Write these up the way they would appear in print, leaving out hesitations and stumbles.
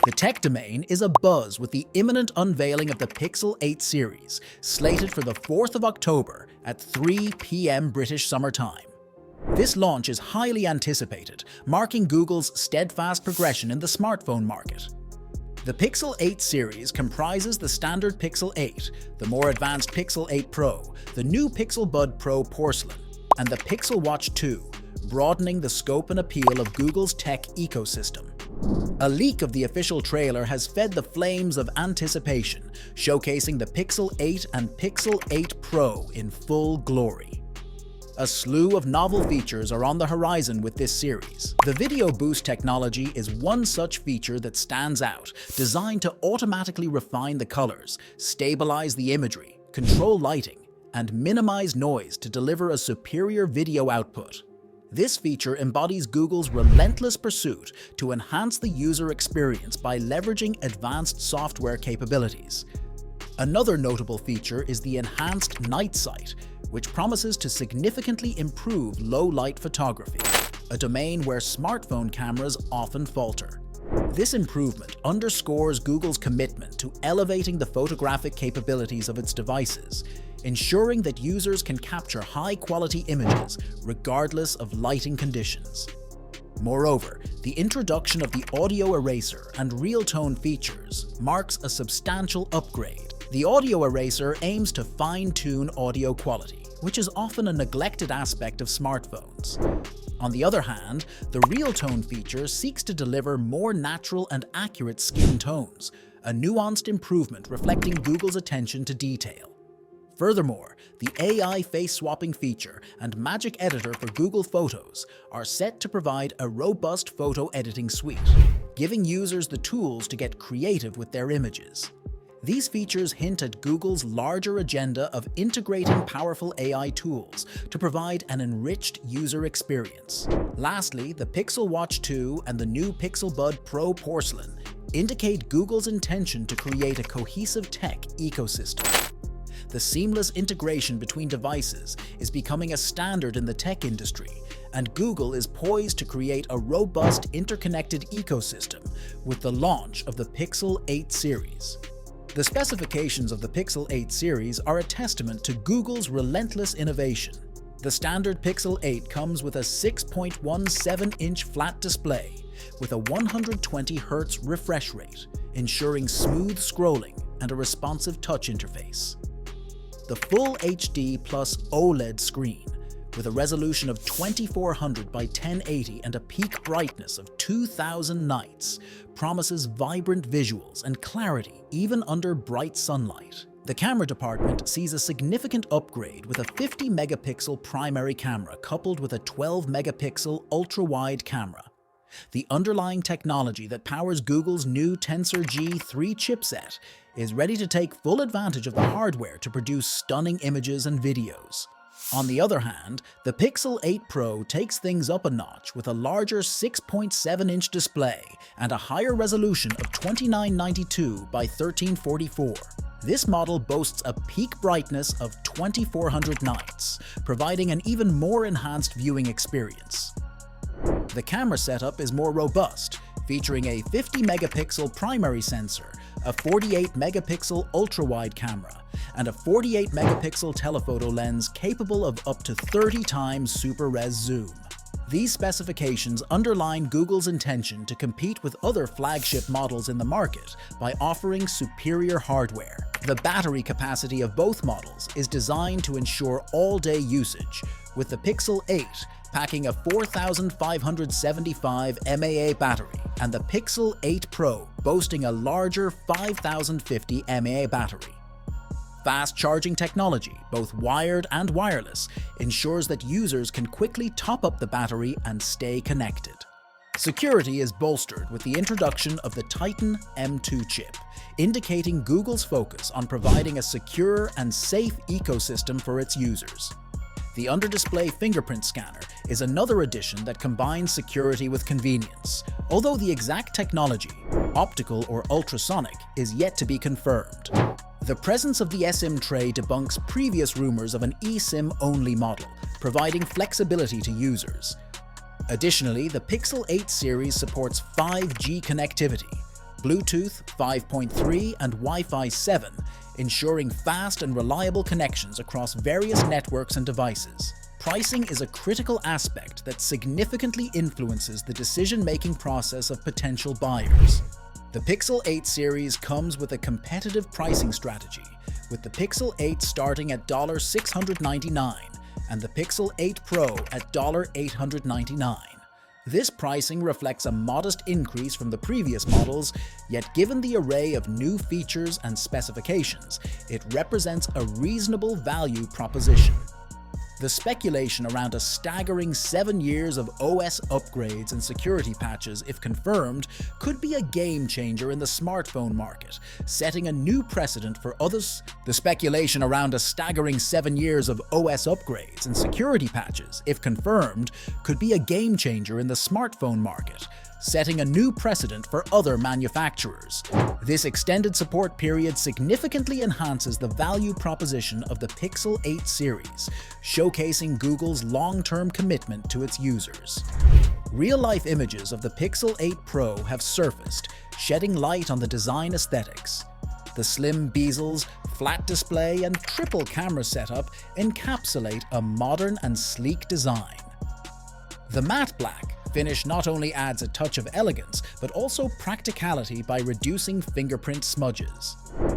The tech domain is abuzz with the imminent unveiling of the Pixel 8 series, slated for the 4th of October at 3 p.m. British Summer Time. This launch is highly anticipated, marking Google's steadfast progression in the smartphone market. The Pixel 8 series comprises the standard Pixel 8, the more advanced Pixel 8 Pro, the new Pixel Bud Pro Porcelain, and the Pixel Watch 2, broadening the scope and appeal of Google's tech ecosystem. A leak of the official trailer has fed the flames of anticipation, showcasing the Pixel 8 and Pixel 8 Pro in full glory. A slew of novel features are on the horizon with this series. The Video Boost technology is one such feature that stands out, designed to automatically refine the colors, stabilize the imagery, control lighting, and minimize noise to deliver a superior video output. This feature embodies Google's relentless pursuit to enhance the user experience by leveraging advanced software capabilities. Another notable feature is the enhanced night sight, which promises to significantly improve low-light photography, a domain where smartphone cameras often falter. This improvement underscores Google's commitment to elevating the photographic capabilities of its devices, ensuring that users can capture high-quality images regardless of lighting conditions. Moreover, the introduction of the audio eraser and real-tone features marks a substantial upgrade. The audio eraser aims to fine-tune audio quality, which is often a neglected aspect of smartphones. On the other hand, the real-tone feature seeks to deliver more natural and accurate skin tones, a nuanced improvement reflecting Google's attention to detail. Furthermore, the AI face-swapping feature and Magic Editor for Google Photos are set to provide a robust photo editing suite, giving users the tools to get creative with their images. These features hint at Google's larger agenda of integrating powerful AI tools to provide an enriched user experience. Lastly, the Pixel Watch 2 and the new Pixel Bud Pro Porcelain indicate Google's intention to create a cohesive tech ecosystem. The seamless integration between devices is becoming a standard in the tech industry, and Google is poised to create a robust interconnected ecosystem with the launch of the Pixel 8 series. The specifications of the Pixel 8 series are a testament to Google's relentless innovation. The standard Pixel 8 comes with a 6.17-inch flat display with a 120Hz refresh rate, ensuring smooth scrolling and a responsive touch interface. The Full HD Plus OLED screen, with a resolution of 2400 by 1080 and a peak brightness of 2000 nits, promises vibrant visuals and clarity even under bright sunlight. The camera department sees a significant upgrade with a 50-megapixel primary camera coupled with a 12-megapixel ultra-wide camera. The underlying technology that powers Google's new Tensor G3 chipset is ready to take full advantage of the hardware to produce stunning images and videos. On the other hand, the Pixel 8 Pro takes things up a notch with a larger 6.7-inch display and a higher resolution of 2992 by 1344. This model boasts a peak brightness of 2400 nits, providing an even more enhanced viewing experience. The camera setup is more robust, featuring a 50-megapixel primary sensor, a 48-megapixel ultra-wide camera, and a 48-megapixel telephoto lens capable of up to 30 times super-res zoom. These specifications underline Google's intention to compete with other flagship models in the market by offering superior hardware. The battery capacity of both models is designed to ensure all-day usage, with the Pixel 8 packing a 4575 mAh battery and the Pixel 8 Pro boasting a larger 5050 mAh battery. Fast charging technology, both wired and wireless, ensures that users can quickly top up the battery and stay connected. Security is bolstered with the introduction of the Titan M2 chip, indicating Google's focus on providing a secure and safe ecosystem for its users. The under-display fingerprint scanner is another addition that combines security with convenience, although the exact technology, optical or ultrasonic, is yet to be confirmed. The presence of the eSIM tray debunks previous rumors of an eSIM-only model, providing flexibility to users. Additionally, the Pixel 8 series supports 5G connectivity, Bluetooth 5.3 and Wi-Fi 7, ensuring fast and reliable connections across various networks and devices. Pricing is a critical aspect that significantly influences the decision-making process of potential buyers. The Pixel 8 series comes with a competitive pricing strategy, with the Pixel 8 starting at $699 and the Pixel 8 Pro at $899. This pricing reflects a modest increase from the previous models, yet given the array of new features and specifications, it represents a reasonable value proposition. The speculation around a staggering 7 years of OS upgrades and security patches, if confirmed, could be a game changer in the smartphone market, setting a new precedent for others. The speculation around a staggering 7 years of OS upgrades and security patches, if confirmed, could be a game changer in the smartphone market, setting a new precedent for other manufacturers. This extended support period significantly enhances the value proposition of the Pixel 8 series, showcasing Google's long-term commitment to its users. Real-life images of the Pixel 8 Pro have surfaced, shedding light on the design aesthetics. The slim bezels, flat display, and triple camera setup encapsulate a modern and sleek design. The matte black finish not only adds a touch of elegance, but also practicality by reducing fingerprint smudges.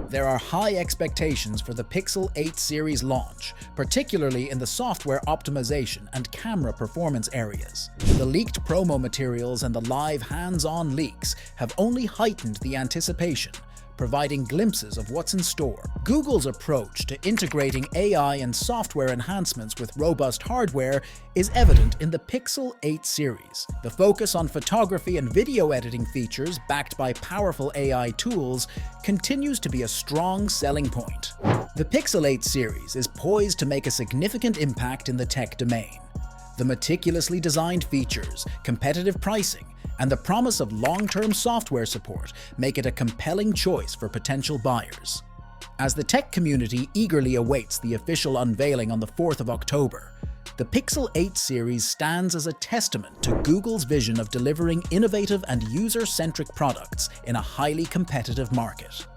There are high expectations for the Pixel 8 series launch, particularly in the software optimization and camera performance areas. The leaked promo materials and the live hands-on leaks have only heightened the anticipation, providing glimpses of what's in store. Google's approach to integrating AI and software enhancements with robust hardware is evident in the Pixel 8 series. The focus on photography and video editing features backed by powerful AI tools continues to be a strong selling point. The Pixel 8 series is poised to make a significant impact in the tech domain. The meticulously designed features, competitive pricing, and the promise of long-term software support make it a compelling choice for potential buyers. As the tech community eagerly awaits the official unveiling on the 4th of October, the Pixel 8 series stands as a testament to Google's vision of delivering innovative and user-centric products in a highly competitive market.